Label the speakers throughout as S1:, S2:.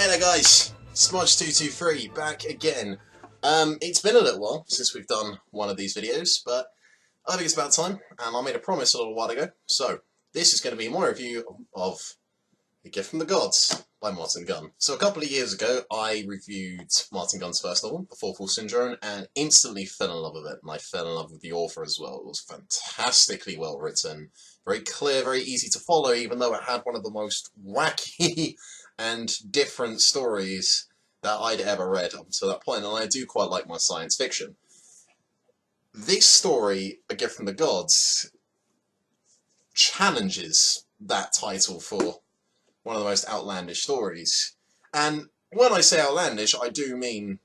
S1: Hey there guys, Smudge223 back again. It's been a little while since we've done one of these videos, but I think it's about time, and I made a promise a little while ago. So, this is going to be my review of A Gift from the Gods by Martin Gunn. So a couple of years ago, I reviewed Martin Gunn's first novel, The Fourfold Syndrome, and instantly fell in love with it, and I fell in love with the author as well. It was fantastically well written, very clear, very easy to follow, even though it had one of the most wacky and different stories that I'd ever read up until that point, and I do quite like my science fiction. This story, A Gift from the Gods, challenges that title for one of the most outlandish stories. And when I say outlandish, I do mean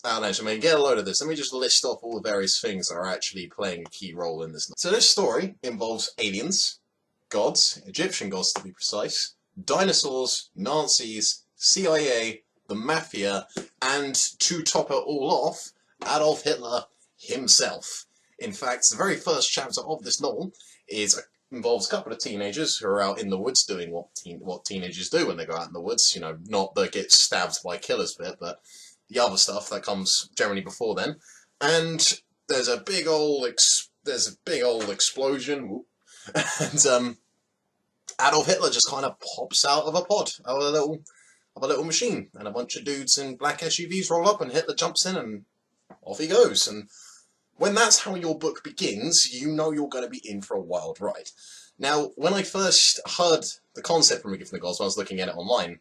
S1: outlandish. I mean, get a load of this. Let me just list off all the various things that are actually playing a key role in this. So this story involves aliens, gods, Egyptian gods to be precise, dinosaurs, Nazis, CIA, the Mafia, and to top it all off, Adolf Hitler himself. In fact, the very first chapter of this novel involves a couple of teenagers who are out in the woods doing what teenagers do when they go out in the woods. You know, not the get stabbed by killers bit, but the other stuff that comes generally before then. And there's a big old explosion, and Adolf Hitler just kind of pops out of a pod, of a little machine, and a bunch of dudes in black SUVs roll up, and Hitler jumps in, and off he goes. And when that's how your book begins, you know you're going to be in for a wild ride. Now, when I first heard the concept from A Gift from the Gods, when I was looking at it online,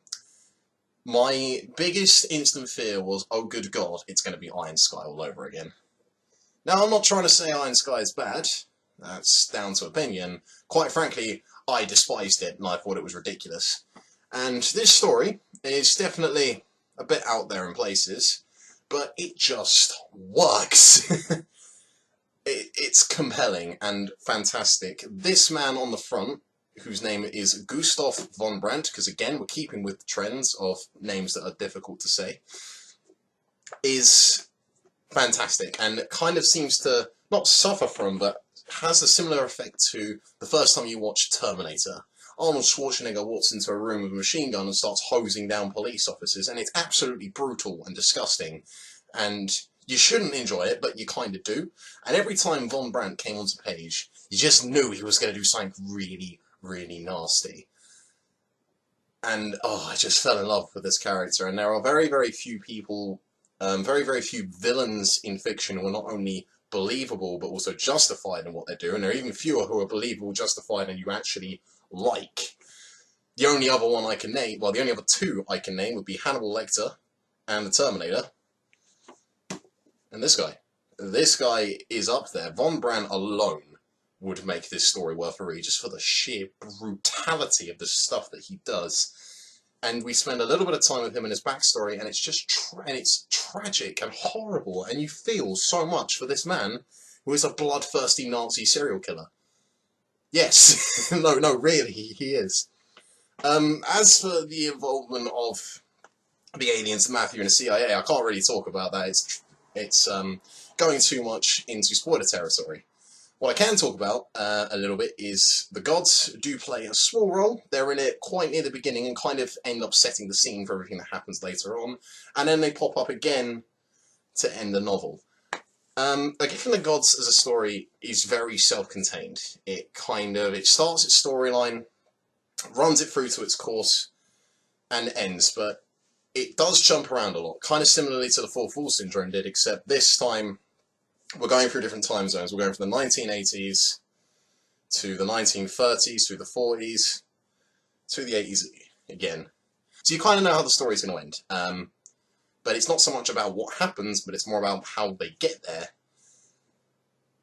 S1: my biggest instant fear was, oh good god, it's going to be Iron Sky all over again. Now, I'm not trying to say Iron Sky is bad. That's down to opinion. Quite frankly, I despised it, and I thought it was ridiculous. And this story is definitely a bit out there in places, but it just works. It's compelling and fantastic. This man on the front, whose name is Gustav von Brandt, because again, we're keeping with the trends of names that are difficult to say, is fantastic, and it kind of seems to not suffer from, but has a similar effect to the first time you watch Terminator. Arnold Schwarzenegger walks into a room with a machine gun and starts hosing down police officers, and it's absolutely brutal and disgusting, and you shouldn't enjoy it, but you kind of do. And every time Von Brandt came onto page, you just knew he was going to do something really, really nasty. And, oh, I just fell in love with this character, and there are very, very few people, very, very few villains in fiction who are not only believable, but also justified in what they do, and there are even fewer who are believable, justified, and you actually like. The only other one I can name, well, the only other two I can name would be Hannibal Lecter and the Terminator. And this guy. This guy is up there. Von Brandt alone would make this story worth a read, just for the sheer brutality of the stuff that he does. And we spend a little bit of time with him and his backstory, and it's just it's tragic and horrible, and you feel so much for this man who is a bloodthirsty Nazi serial killer. Yes, no, really, he is. As for the involvement of the aliens, the Mafia, and the CIA, I can't really talk about that. It's going too much into spoiler territory. What I can talk about a little bit is the gods do play a small role. They're in it quite near the beginning and kind of end up setting the scene for everything that happens later on. And then they pop up again to end the novel. A Gift from the Gods as a story is very self-contained. It starts its storyline, runs it through to its course, and ends. But it does jump around a lot, kind of similarly to the Fourfold Syndrome did, except this time we're going through different time zones. We're going from the 1980s to the 1930s, through the 40s, to the 80s again. So you kind of know how the story's going to end. But it's not so much about what happens, but it's more about how they get there.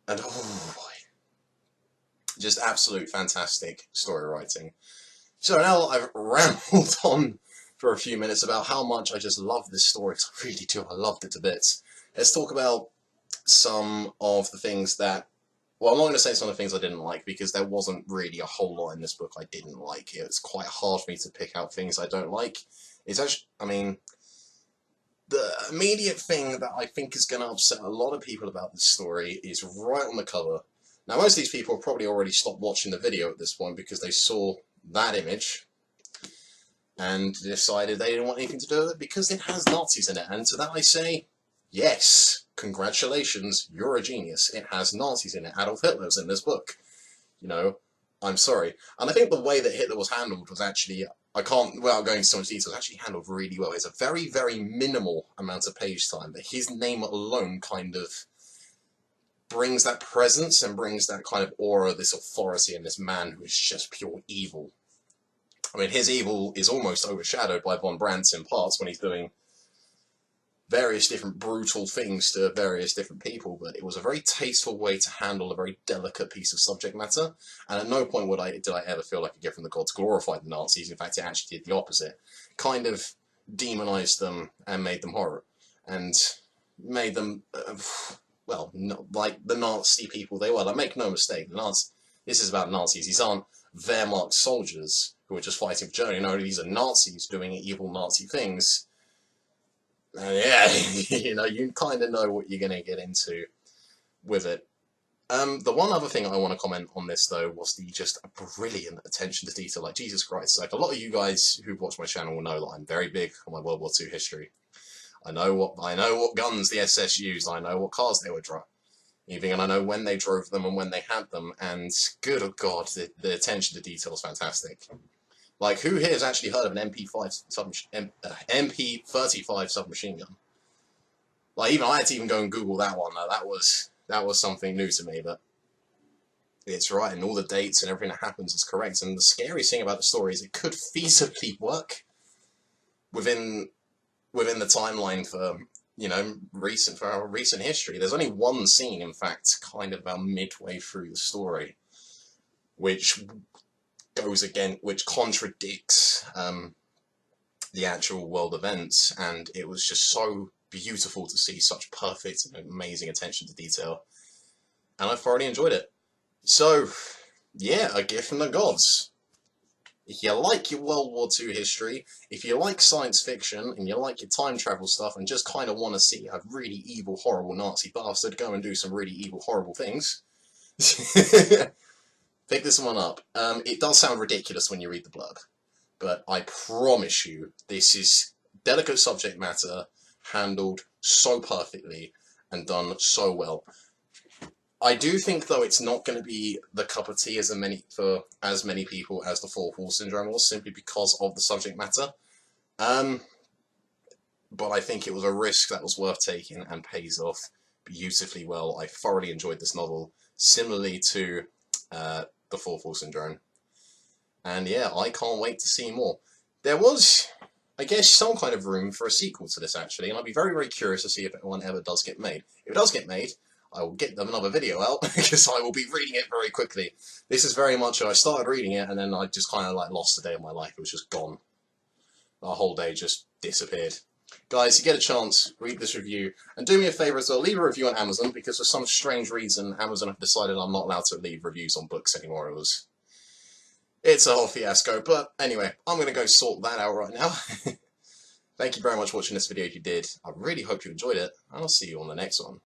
S1: And oh boy, just absolute fantastic story writing. So now I've rambled on for a few minutes about how much I just love this story. I really do. I loved it to bits. Let's talk about some of the things that, well, I'm not going to say some of the things I didn't like, because there wasn't really a whole lot in this book I didn't like. It's quite hard for me to pick out things I don't like. It's actually, I mean, the immediate thing that I think is going to upset a lot of people about this story is right on the cover. Now, most of these people have probably already stopped watching the video at this point because they saw that image. and decided they didn't want anything to do with it because it has Nazis in it. And to that I say, yes, congratulations, you're a genius. It has Nazis in it. Adolf Hitler's in this book. You know, I'm sorry. And I think the way that Hitler was handled was actually, I can't, without going into so much detail, was actually handled really well. It's a very, very minimal amount of page time, but his name alone kind of brings that presence and brings that kind of aura, this authority, and this man who is just pure evil. I mean, his evil is almost overshadowed by Von Brandt in parts when he's doing various different brutal things to various different people, but it was a very tasteful way to handle a very delicate piece of subject matter, and at no point did I ever feel like a gift from the gods glorified the Nazis. In fact, it actually did the opposite. Kind of demonized them and made them horror, and made them, well, like the Nazi people they were. Like, make no mistake, this is about Nazis. These aren't Wehrmacht soldiers who are just fighting for Germany. No, these are Nazis doing evil Nazi things. And yeah, you know, you kind of know what you're going to get into with it. The one other thing I want to comment on this, though, was the just brilliant attention to detail. Like, Jesus Christ, like, a lot of you guys who've watched my channel will know that I'm very big on my World War II history. I know what guns the SS used. I know what cars they were driving, and I know when they drove them and when they had them. And good God, the attention to detail is fantastic. Like, who here has actually heard of an MP35 submachine gun? Like, even I had to even go and Google that one. That was something new to me, but it's right, and all the dates and everything that happens is correct. And the scariest thing about the story is it could feasibly work within the timeline for, you know, our recent history. There's only one scene, in fact, kind of about midway through the story, which contradicts the actual world events, and it was just so beautiful to see such perfect and amazing attention to detail, and I thoroughly enjoyed it. So, yeah, a gift from the gods. If you like your World War II history, if you like science fiction, and you like your time travel stuff, and just kind of want to see a really evil, horrible Nazi bastard go and do some really evil, horrible things, pick this one up. It does sound ridiculous when you read the blurb, but I promise you, this is delicate subject matter, handled so perfectly, and done so well. I do think, though, it's not going to be the cup of tea for as many people as the Fourth Wall Syndrome was, simply because of the subject matter. But I think it was a risk that was worth taking and pays off beautifully well. I thoroughly enjoyed this novel, similarly to the Fourth Wall Syndrome. And yeah, I can't wait to see more. There was, I guess, some kind of room for a sequel to this, actually, and I'd be very, very curious to see if one ever does get made. If it does get made, I will get them another video out, because I will be reading it very quickly. This is very much, I started reading it, and then I just kind of like lost a day of my life. It was just gone. The whole day just disappeared. Guys, you get a chance, read this review, and do me a favour as well, leave a review on Amazon, because for some strange reason, Amazon have decided I'm not allowed to leave reviews on books anymore. It's a whole fiasco, but anyway, I'm going to go sort that out right now. Thank you very much for watching this video if you did. I really hope you enjoyed it, and I'll see you on the next one.